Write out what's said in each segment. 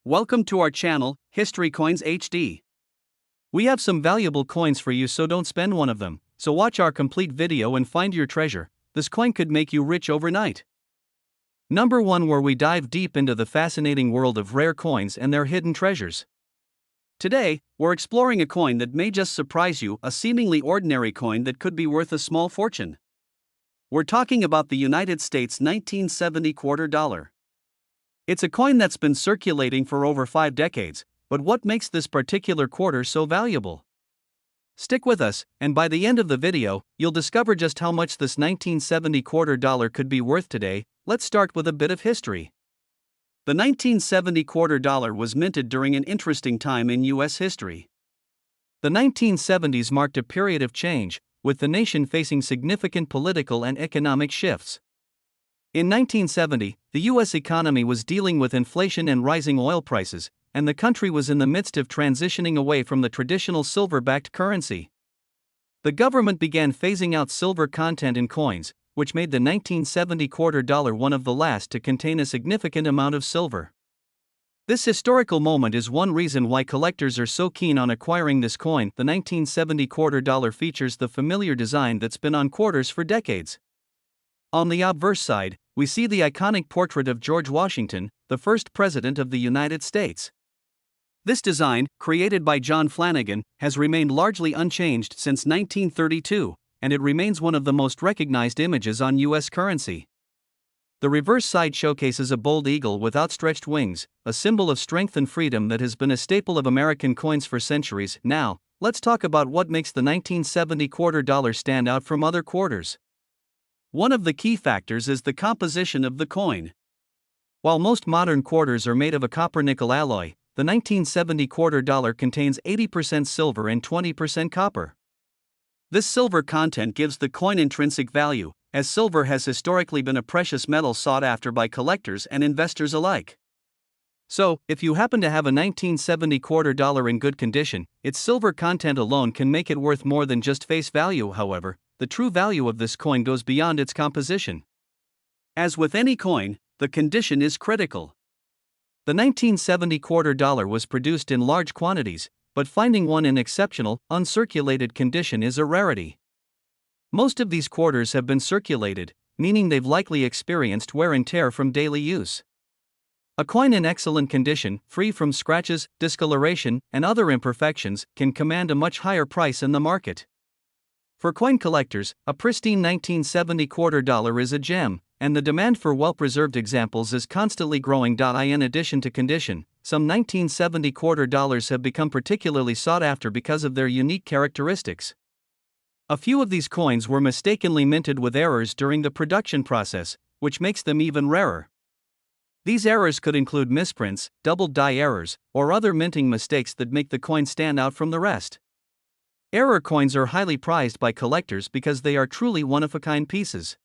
Welcome to our channel, History Coins HD. We have some valuable coins for you, so don't spend one of them. So watch our complete video and find your treasure. This coin could make you rich overnight. Number 1, where we dive deep into the fascinating world of rare coins and their hidden treasures. Today, we're exploring a coin that may just surprise you, a seemingly ordinary coin that could be worth a small fortune. We're talking about the United States 1970 quarter dollar. It's a coin that's been circulating for over 5 decades, but what makes this particular quarter so valuable? Stick with us, and by the end of the video, you'll discover just how much this 1970 quarter dollar could be worth today. Let's start with a bit of history. The 1970 quarter dollar was minted during an interesting time in U.S. history. The 1970s marked a period of change, with the nation facing significant political and economic shifts. In 1970, the U.S. economy was dealing with inflation and rising oil prices, and the country was in the midst of transitioning away from the traditional silver-backed currency. The government began phasing out silver content in coins, which made the 1970 quarter dollar one of the last to contain a significant amount of silver. This historical moment is one reason why collectors are so keen on acquiring this coin. The 1970 quarter dollar features the familiar design that's been on quarters for decades. On the obverse side, we see the iconic portrait of George Washington, the first president of the United States. This design, created by John Flanagan, has remained largely unchanged since 1932, and it remains one of the most recognized images on U.S. currency. The reverse side showcases a bold eagle with outstretched wings, a symbol of strength and freedom that has been a staple of American coins for centuries. Now, let's talk about what makes the 1970 quarter dollar stand out from other quarters. One of the key factors is the composition of the coin. While most modern quarters are made of a copper-nickel alloy, the 1970 quarter dollar contains 80% silver and 20% copper. This silver content gives the coin intrinsic value, as silver has historically been a precious metal sought after by collectors and investors alike. So, if you happen to have a 1970 quarter dollar in good condition, its silver content alone can make it worth more than just face value. However, the true value of this coin goes beyond its composition. As with any coin, the condition is critical. The 1970 quarter dollar was produced in large quantities, but finding one in exceptional, uncirculated condition is a rarity. Most of these quarters have been circulated, meaning they've likely experienced wear and tear from daily use. A coin in excellent condition, free from scratches, discoloration, and other imperfections, can command a much higher price in the market. For coin collectors, a pristine 1970 quarter dollar is a gem, and the demand for well-preserved examples is constantly growing. In addition to condition, some 1970 quarter dollars have become particularly sought after because of their unique characteristics. A few of these coins were mistakenly minted with errors during the production process, which makes them even rarer. These errors could include misprints, double die errors, or other minting mistakes that make the coin stand out from the rest. Error coins are highly prized by collectors because they are truly one-of-a-kind pieces.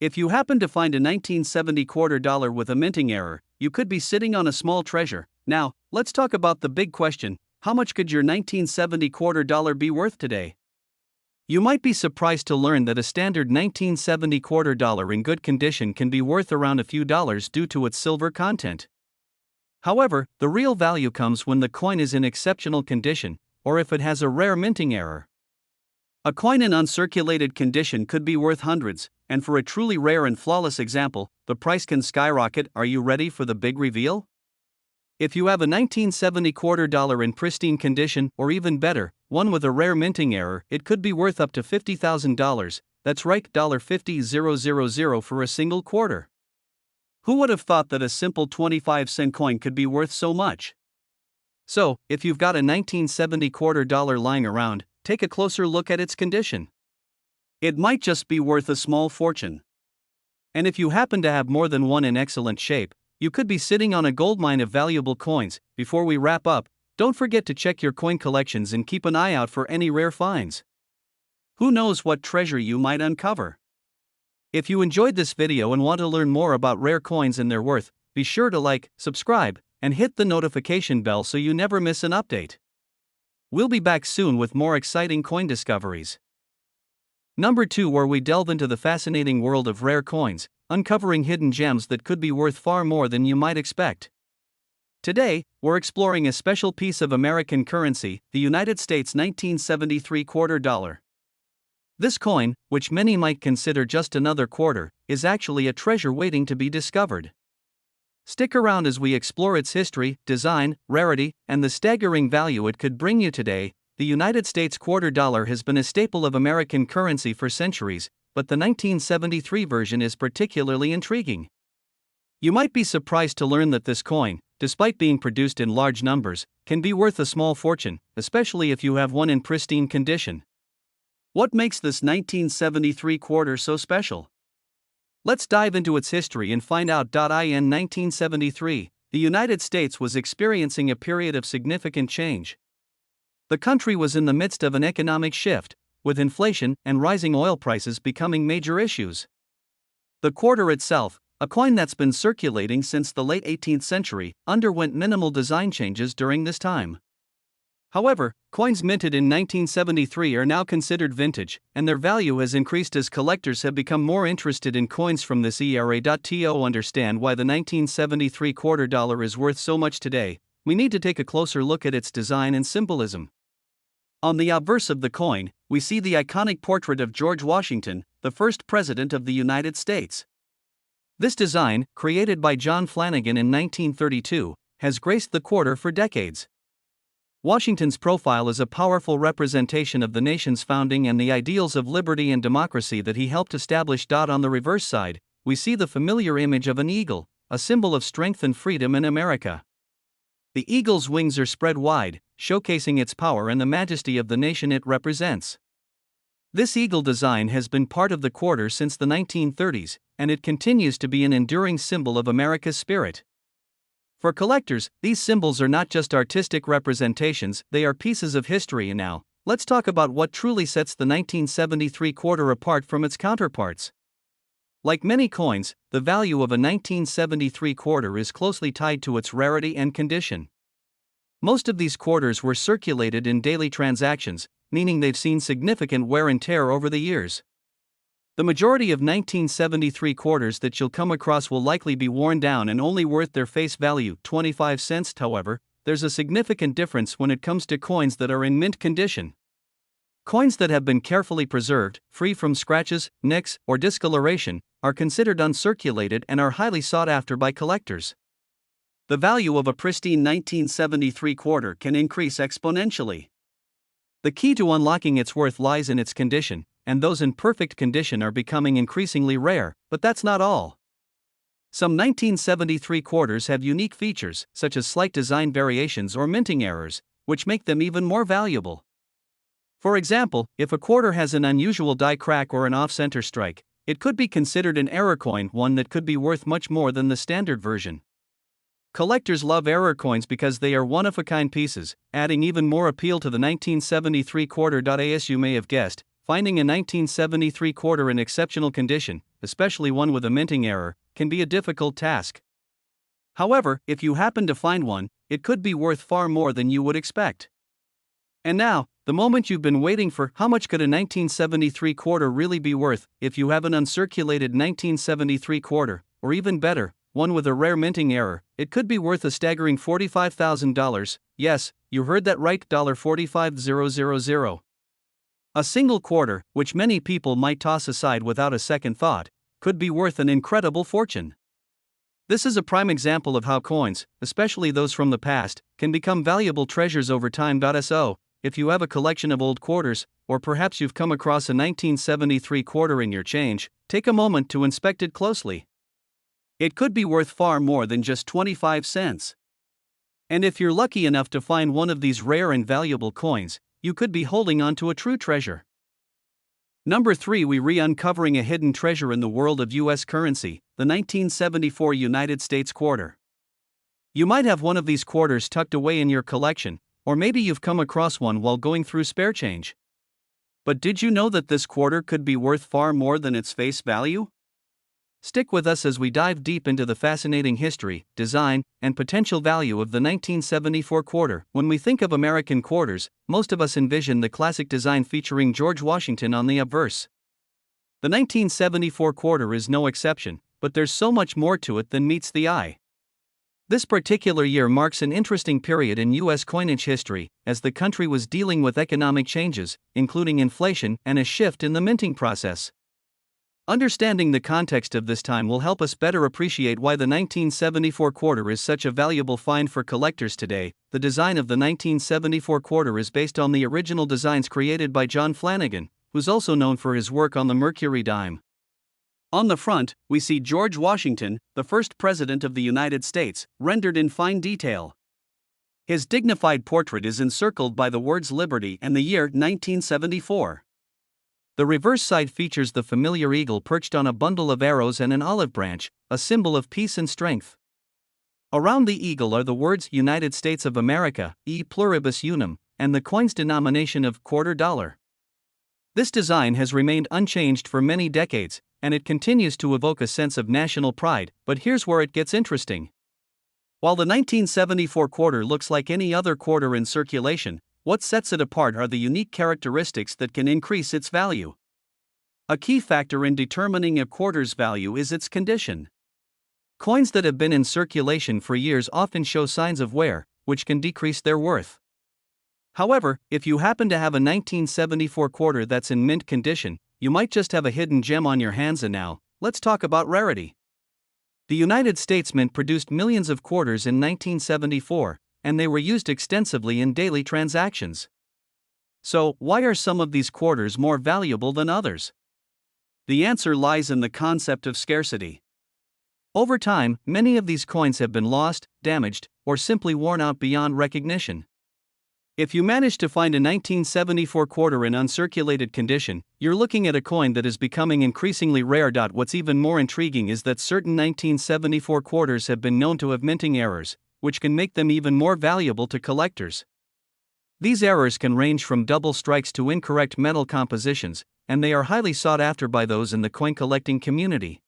If you happen to find a 1970 quarter dollar with a minting error, you could be sitting on a small treasure. Now, let's talk about the big question: how much could your 1970 quarter dollar be worth today? You might be surprised to learn that a standard 1970 quarter dollar in good condition can be worth around a few dollars due to its silver content. However, the real value comes when the coin is in exceptional condition, or if it has a rare minting error. A coin in uncirculated condition could be worth hundreds, and for a truly rare and flawless example, the price can skyrocket. Are you ready for the big reveal? If you have a 1970 quarter dollar in pristine condition, or even better, one with a rare minting error, it could be worth up to $50,000. That's right, $50,000 for a single quarter. Who would have thought that a simple 25-cent coin could be worth so much? So, if you've got a 1970 quarter dollar lying around, take a closer look at its condition. It might just be worth a small fortune. And if you happen to have more than one in excellent shape, you could be sitting on a goldmine of valuable coins. Before we wrap up, don't forget to check your coin collections and keep an eye out for any rare finds. Who knows what treasure you might uncover? If you enjoyed this video and want to learn more about rare coins and their worth, be sure to like, subscribe, and hit the notification bell so you never miss an update. We'll be back soon with more exciting coin discoveries. Number 2, where we delve into the fascinating world of rare coins, uncovering hidden gems that could be worth far more than you might expect. Today, we're exploring a special piece of American currency, the United States 1973 quarter dollar. This coin, which many might consider just another quarter, is actually a treasure waiting to be discovered. Stick around as we explore its history, design, rarity, and the staggering value it could bring you today. The United States quarter dollar has been a staple of American currency for centuries, but the 1973 version is particularly intriguing. You might be surprised to learn that this coin, despite being produced in large numbers, can be worth a small fortune, especially if you have one in pristine condition. What makes this 1973 quarter so special? Let's dive into its history and find out. In 1973, the United States was experiencing a period of significant change. The country was in the midst of an economic shift, with inflation and rising oil prices becoming major issues. The quarter itself, a coin that's been circulating since the late 18th century, underwent minimal design changes during this time. However, coins minted in 1973 are now considered vintage, and their value has increased as collectors have become more interested in coins from this era. To understand why the 1973 quarter dollar is worth so much today, we need to take a closer look at its design and symbolism. On the obverse of the coin, we see the iconic portrait of George Washington, the first president of the United States. This design, created by John Flanagan in 1932, has graced the quarter for decades. Washington's profile is a powerful representation of the nation's founding and the ideals of liberty and democracy that he helped establish. On the reverse side, we see the familiar image of an eagle, a symbol of strength and freedom in America. The eagle's wings are spread wide, showcasing its power and the majesty of the nation it represents. This eagle design has been part of the quarter since the 1930s, and it continues to be an enduring symbol of America's spirit. For collectors, these symbols are not just artistic representations, they are pieces of history. And now, let's talk about what truly sets the 1973 quarter apart from its counterparts. Like many coins, the value of a 1973 quarter is closely tied to its rarity and condition. Most of these quarters were circulated in daily transactions, meaning they've seen significant wear and tear over the years. The majority of 1973 quarters that you'll come across will likely be worn down and only worth their face value, 25 cents. However, there's a significant difference when it comes to coins that are in mint condition. Coins that have been carefully preserved, free from scratches, nicks, or discoloration, are considered uncirculated and are highly sought after by collectors. The value of a pristine 1973 quarter can increase exponentially. The key to unlocking its worth lies in its condition, and those in perfect condition are becoming increasingly rare, but that's not all. Some 1973 quarters have unique features, such as slight design variations or minting errors, which make them even more valuable. For example, if a quarter has an unusual die crack or an off-center strike, it could be considered an error coin, one that could be worth much more than the standard version. Collectors love error coins because they are one-of-a-kind pieces, adding even more appeal to the 1973 quarter. As you may have guessed, finding a 1973 quarter in exceptional condition, especially one with a minting error, can be a difficult task. However, if you happen to find one, it could be worth far more than you would expect. And now, the moment you've been waiting for: how much could a 1973 quarter really be worth? If you have an uncirculated 1973 quarter, or even better, one with a rare minting error, it could be worth a staggering $45,000. Yes, you heard that right, $45,000. A single quarter, which many people might toss aside without a second thought, could be worth an incredible fortune. This is a prime example of how coins, especially those from the past, can become valuable treasures over time. So, if you have a collection of old quarters, or perhaps you've come across a 1973 quarter in your change, take a moment to inspect it closely. It could be worth far more than just 25 cents. And if you're lucky enough to find one of these rare and valuable coins, you could be holding on to a true treasure. Number 3, we uncovering a hidden treasure in the world of U.S. currency, the 1974 United States quarter. You might have one of these quarters tucked away in your collection, or maybe you've come across one while going through spare change. But did you know that this quarter could be worth far more than its face value? Stick with us as we dive deep into the fascinating history, design, and potential value of the 1974 quarter. When we think of American quarters, most of us envision the classic design featuring George Washington on the obverse. The 1974 quarter is no exception, but there's so much more to it than meets the eye. This particular year marks an interesting period in U.S. coinage history, as the country was dealing with economic changes, including inflation and a shift in the minting process. Understanding the context of this time will help us better appreciate why the 1974 quarter is such a valuable find for collectors today. The design of the 1974 quarter is based on the original designs created by John Flanagan, who's also known for his work on the Mercury dime. On the front, we see George Washington, the first president of the United States, rendered in fine detail. His dignified portrait is encircled by the words Liberty and the year 1974. The reverse side features the familiar eagle perched on a bundle of arrows and an olive branch, a symbol of peace and strength. Around the eagle are the words United States of America, e pluribus unum, and the coin's denomination of $quarter. This design has remained unchanged for many decades, and it continues to evoke a sense of national pride, but here's where it gets interesting. While the 1974 quarter looks like any other quarter in circulation, what sets it apart are the unique characteristics that can increase its value. A key factor in determining a quarter's value is its condition. Coins that have been in circulation for years often show signs of wear, which can decrease their worth. However, if you happen to have a 1974 quarter that's in mint condition, you might just have a hidden gem on your hands. And now, let's talk about rarity. The United States Mint produced millions of quarters in 1974, and they were used extensively in daily transactions. So, why are some of these quarters more valuable than others? The answer lies in the concept of scarcity. Over time, many of these coins have been lost, damaged, or simply worn out beyond recognition. If you manage to find a 1974 quarter in uncirculated condition, you're looking at a coin that is becoming increasingly rare. What's even more intriguing is that certain 1974 quarters have been known to have minting errors, which can make them even more valuable to collectors. These errors can range from double strikes to incorrect metal compositions, and they are highly sought after by those in the coin collecting community.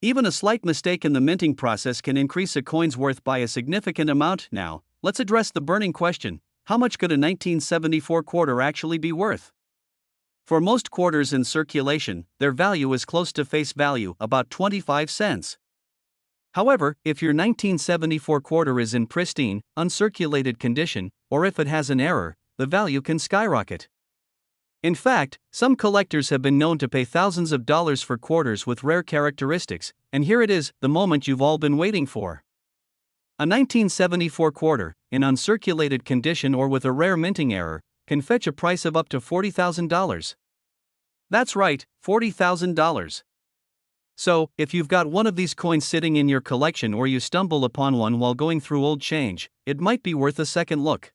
Even a slight mistake in the minting process can increase a coin's worth by a significant amount. Now, let's address the burning question: how much could a 1974 quarter actually be worth? For most quarters in circulation, their value is close to face value, about 25 cents. However, if your 1974 quarter is in pristine, uncirculated condition, or if it has an error, the value can skyrocket. In fact, some collectors have been known to pay thousands of dollars for quarters with rare characteristics, and here it is, the moment you've all been waiting for. A 1974 quarter, in uncirculated condition or with a rare minting error, can fetch a price of up to $40,000. That's right, $40,000. So, if you've got one of these coins sitting in your collection or you stumble upon one while going through old change, it might be worth a second look.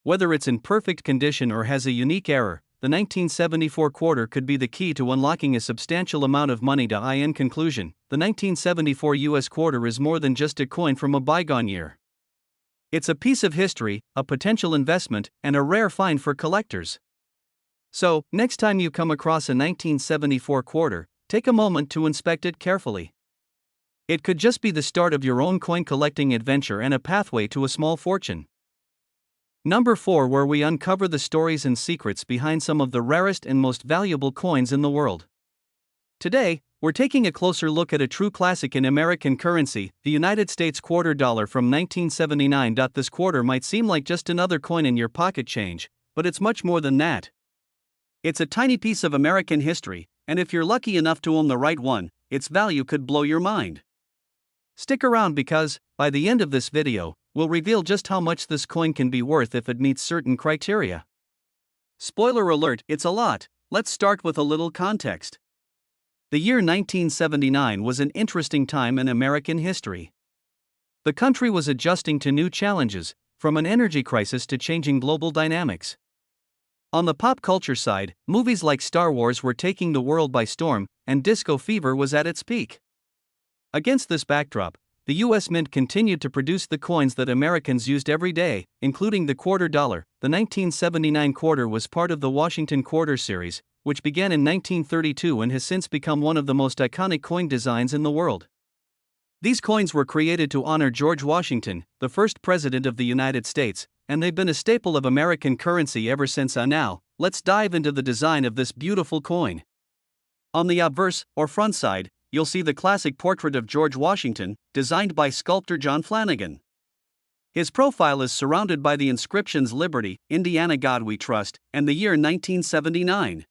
Whether it's in perfect condition or has a unique error, the 1974 quarter could be the key to unlocking a substantial amount of money. In conclusion, the 1974 US quarter is more than just a coin from a bygone year. It's a piece of history, a potential investment, and a rare find for collectors. So, next time you come across a 1974 quarter, take a moment to inspect it carefully. It could just be the start of your own coin collecting adventure and a pathway to a small fortune. Number 4, where we uncover the stories and secrets behind some of the rarest and most valuable coins in the world. Today, we're taking a closer look at a true classic in American currency, the United States $quarter from 1979. This quarter might seem like just another coin in your pocket change, but it's much more than that. It's a tiny piece of American history, and if you're lucky enough to own the right one, its value could blow your mind. Stick around because, by the end of this video, we'll reveal just how much this coin can be worth if it meets certain criteria. Spoiler alert, it's a lot. Let's start with a little context. The year 1979 was an interesting time in American history. The country was adjusting to new challenges, from an energy crisis to changing global dynamics. On the pop culture side, movies like Star Wars were taking the world by storm, and disco fever was at its peak. Against this backdrop, the U.S. Mint continued to produce the coins that Americans used every day, including the $quarter. The 1979 quarter was part of the Washington Quarter series, which began in 1932 and has since become one of the most iconic coin designs in the world. These coins were created to honor George Washington, the first president of the United States, and they've been a staple of American currency ever since. Now, let's dive into the design of this beautiful coin. On the obverse, or front side, you'll see the classic portrait of George Washington, designed by sculptor John Flanagan. His profile is surrounded by the inscriptions Liberty, Indiana God We Trust, and the year 1979.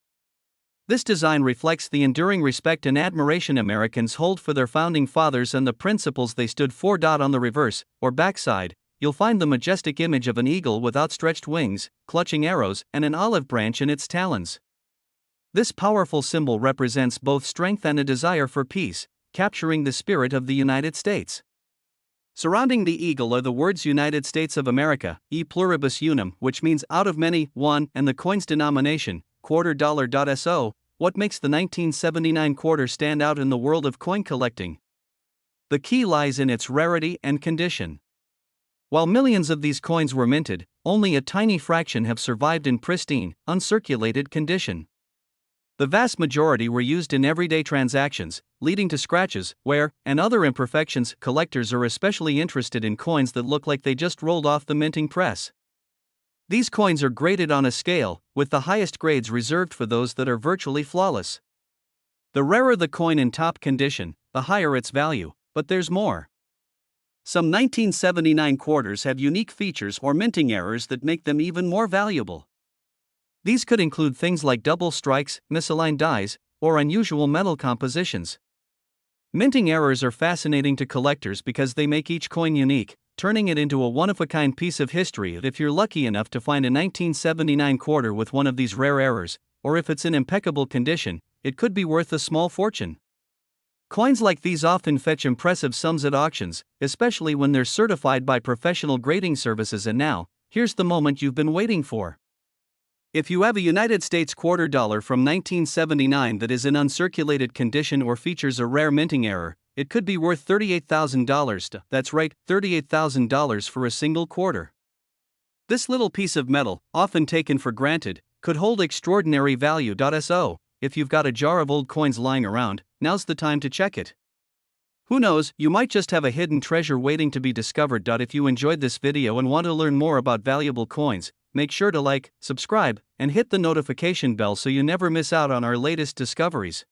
This design reflects the enduring respect and admiration Americans hold for their founding fathers and the principles they stood for. On the reverse, or backside, you'll find the majestic image of an eagle with outstretched wings, clutching arrows, and an olive branch in its talons. This powerful symbol represents both strength and a desire for peace, capturing the spirit of the United States. Surrounding the eagle are the words United States of America, e pluribus unum, which means out of many, one, and the coin's denomination, quarter dollar. So, what makes the 1979 quarter stand out in the world of coin collecting? The key lies in its rarity and condition. While millions of these coins were minted, only a tiny fraction have survived in pristine, uncirculated condition. The vast majority were used in everyday transactions, leading to scratches, wear, and other imperfections. Collectors are especially interested in coins that look like they just rolled off the minting press. These coins are graded on a scale, with the highest grades reserved for those that are virtually flawless. The rarer the coin in top condition, the higher its value, but there's more. Some 1979 quarters have unique features or minting errors that make them even more valuable. These could include things like double strikes, misaligned dies, or unusual metal compositions. Minting errors are fascinating to collectors because they make each coin unique, turning it into a one-of-a-kind piece of history. If you're lucky enough to find a 1979 quarter with one of these rare errors, or if it's in impeccable condition, it could be worth a small fortune. Coins like these often fetch impressive sums at auctions, especially when they're certified by professional grading services. And now, here's the moment you've been waiting for. If you have a United States quarter dollar from 1979 that is in uncirculated condition or features a rare minting error, it could be worth $38,000. That's right, $38,000 for a single quarter. This little piece of metal, often taken for granted, could hold extraordinary value. So, if you've got a jar of old coins lying around, now's the time to check it. Who knows, you might just have a hidden treasure waiting to be discovered. If you enjoyed this video and want to learn more about valuable coins, make sure to like, subscribe, and hit the notification bell so you never miss out on our latest discoveries.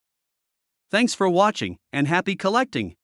Thanks for watching, and happy collecting!